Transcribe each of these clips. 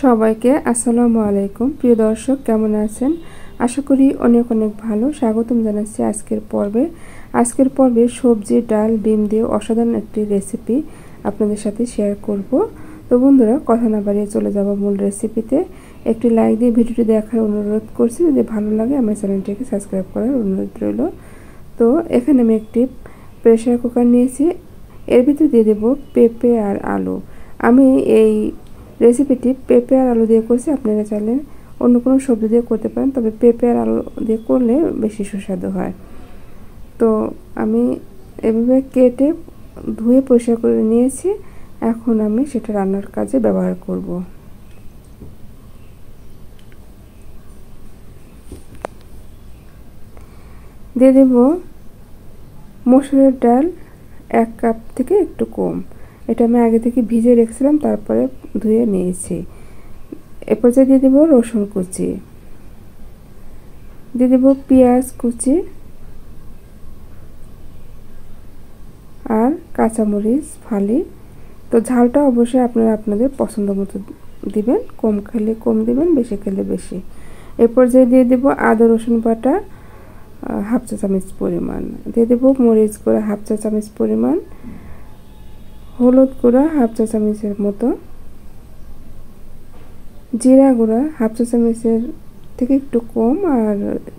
সবাইকে আসসালামু আলাইকুম। প্রিয় দর্শক, কেমন আছেন? আশা করি অনেক অনেক ভালো। স্বাগতম জানাচ্ছি আজকের পর্বে সবজি, ডাল, ডিম দিয়ে অসাধারণ একটি রেসিপি আপনাদের সাথে শেয়ার করব। তো বন্ধুরা, কথা না বাড়িয়ে চলে যাব মূল রেসিপিতে। একটি লাইক দিয়ে ভিডিওটি দেখার অনুরোধ করছি। যদি ভালো লাগে আমার চ্যানেলটিকে সাবস্ক্রাইব করার অনুরোধ রইল। তো এখানে আমি একটি প্রেসার কুকার নিয়েছি। এর ভিতরে দিয়ে দেব পেঁপে আর আলু। আমি এই রেসিপিটি পেঁপে আর আলু দিয়ে করছি। আপনারা চাইলে অন্য কোনো সবজি দিয়ে করতে পারেন, তবে পেঁপে আর আলু দিয়ে করলে বেশি সুস্বাদু হয়। তো আমি এভাবে কেটে ধুয়ে পরিষ্কার করে নিয়েছি। এখন আমি সেটা রান্নার কাজে ব্যবহার করব। দিয়ে দেব মসুরের ডাল 1 কাপ থেকে একটু কম। এটা আমি আগে থেকে ভিজিয়ে রেখেছিলাম, তারপরে ধুয়ে নিয়েছি। এরপর দিয়ে দেব রসুন কুচি, দিয়ে দেব পেঁয়াজ কুচি আর কাঁচামরিচ ফালি। তো ঝালটা অবশ্যই আপনারা আপনাদের পছন্দ মতো দিবেন, কম খেলে কম দিবেন, বেশি খেলে বেশি। এরপর দিয়ে দেব আদা রসুন বাটা 1/2 চা চামচ পরিমাণ, দিয়ে দেব মরিচ গুঁড়া 1/2 চা চামচ পরিমাণ, হলুদ গুঁড়া 1/2 চা চামচের মতো, জিরা গুঁড়া 1/2 চা চামচের থেকে একটু কম, আর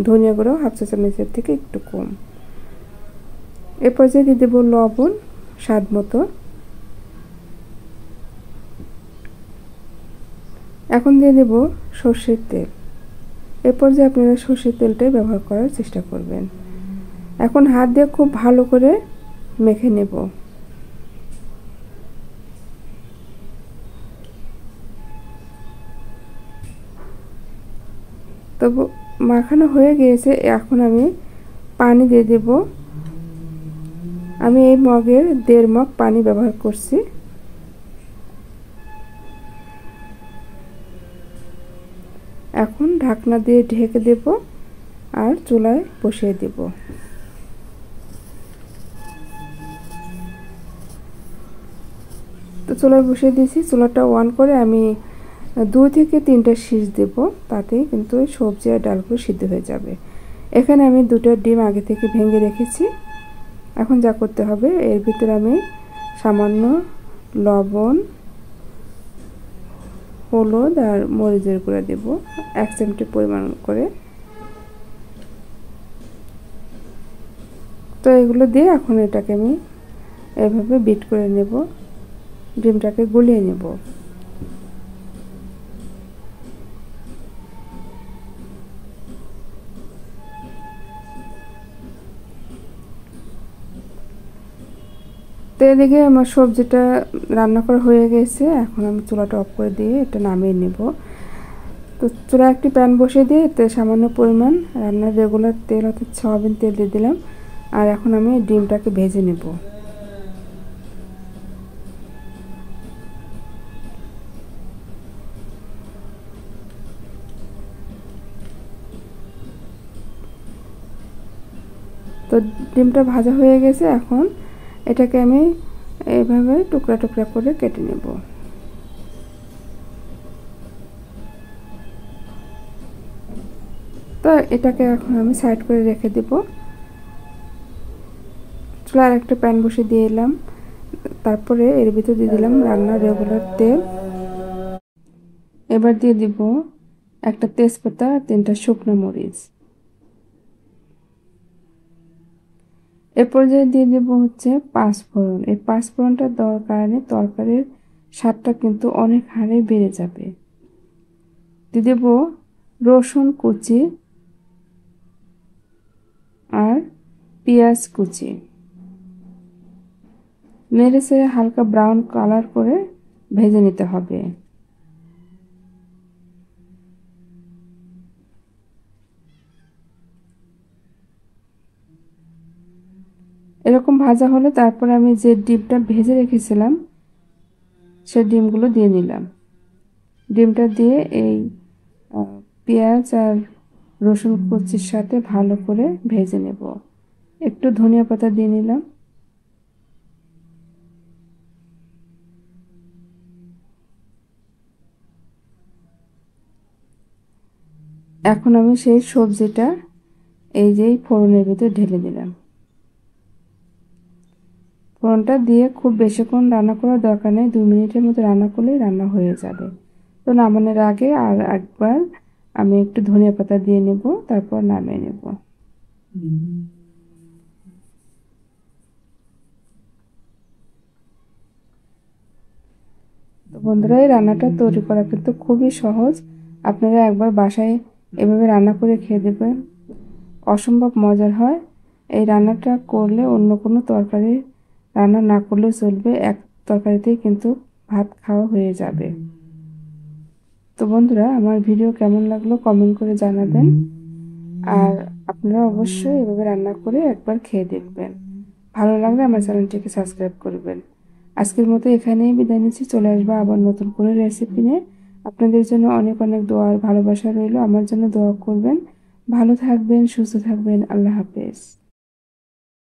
ধনিয়া গুঁড়াও 1/2 চা চামচের থেকে একটু কম। এরপর দিয়ে দেব লবণ স্বাদ মতো। এখন দিয়ে দেব সরষের তেল। এরপর আপনারা সরষের তেলটাই ব্যবহার করার চেষ্টা করবেন। এখন হাত দিয়ে খুব ভালো করে মেখে নেব। তো মাখানো হয়ে গিয়েছে। এখন আমি পানি দিয়ে দেব। আমি এই মগের 1.5 মগ পানি ব্যবহার করছি। এখন ঢাকনা দিয়ে ঢেকে দেব আর চুলায় বসিয়ে দেব। তো চুলায় বসিয়ে দিয়েছি। চুলাটা অন করে আমি 2 থেকে 3টা শীষ দেব, তাতে কিন্তু সবজি আর ডালগুলো সিদ্ধ হয়ে যাবে। এখানে আমি 2টা ডিম আগে থেকে ভেঙে রেখেছি। এখন যা করতে হবে, এর ভিতরে আমি সামান্য লবণ, হলুদ আর মরিচের গুঁড়া দেব 1 চিমটি পরিমাণ করে। তো এগুলো দিয়ে এখন এটাকে আমি এভাবে বিট করে নেব, ডিমটাকে গলিয়ে নেব। তো এদিকে আমার সবজিটা রান্না করা হয়ে গেছে। এখন আমি চুলাটা অফ করে দিয়ে এটা নামিয়ে নেব। তো চুলায় একটি প্যান বসিয়ে দিয়ে এতে সামান্য পরিমাণ রান্নার রেগুলার তেল অর্থাৎ সয়াবিন তেল দিয়ে দিলাম। আর এখন আমি ডিমটাকে ভেজে নেব। তো ডিমটা ভাজা হয়ে গেছে। এখন এটাকে আমি এইভাবে টুকরা টুকরা করে কেটে নেব। তো এটাকে এখন আমি সাইড করে রেখে দেব। চুলায় আরেকটা প্যান বসিয়ে দিয়ে এলাম। তারপরে এর ভিতর দিয়ে দিলাম রান্নার রেগুলার তেল। এবার দিয়ে দিব একটা তেজপাতা, 3টা শুকনো মরিচ। এরপর দিয়ে দেব হচ্ছে পাঁচফোড়ন। এই পাঁচফোড়নটা দেওয়ার কারণে তরকারির স্বাদটা কিন্তু অনেক হারে বেড়ে যাবে। দিয়ে দেব রসুন কুচি আর পেঁয়াজ কুচি। নেড়ে হালকা ব্রাউন কালার করে ভেজে নিতে হবে। এরকম ভাজা হলে তারপরে আমি যে ডিমটা ভেজে রেখেছিলাম সে ডিমগুলো দিয়ে নিলাম। ডিমটা দিয়ে এই পেঁয়াজ আর রসুন কুচির সাথে ভালো করে ভেজে নেব। একটু ধনিয়া পাতা দিয়ে নিলাম। এখন আমি সেই সবজিটা এই যে ফোড়নের ভিতর ঢেলে দিলাম। ফোড়নটা দিয়ে খুব বেশিক্ষণ রান্না করার দরকার নেই, 2 মিনিটের মতো রান্না করলেই রান্না হয়ে যাবে। তো নামানোর আগে আর একবার আমি একটু ধনিয়া পাতা দিয়ে নেব, তারপর নামিয়ে নেব। তো বন্ধুরা, এই রান্নাটা তৈরি করা কিন্তু খুবই সহজ। আপনারা একবার বাসায় এভাবে রান্না করে খেয়ে দেবেন, অসম্ভব মজার হয়। এই রান্নাটা করলে অন্য কোনো তরকারি রান্না না করলেও চলবে, এক তরকারিতেই কিন্তু ভাত খাওয়া হয়ে যাবে। তো বন্ধুরা, আমার ভিডিও কেমন লাগলো কমেন্ট করে জানাবেন, আর আপনারা অবশ্যই এভাবে রান্না করে একবার খেয়ে দেখবেন। ভালো লাগলে আমার চ্যানেলটিকে সাবস্ক্রাইব করবেন। আজকের মতো এখানেই বিদায় নিচ্ছি, চলে আসবো আবার নতুন করে রেসিপি নিয়ে। আপনাদের জন্য অনেক অনেক দোয়া আর ভালোবাসা রইল, আমার জন্য দোয়া করবেন। ভালো থাকবেন, সুস্থ থাকবেন। আল্লাহ হাফেজ।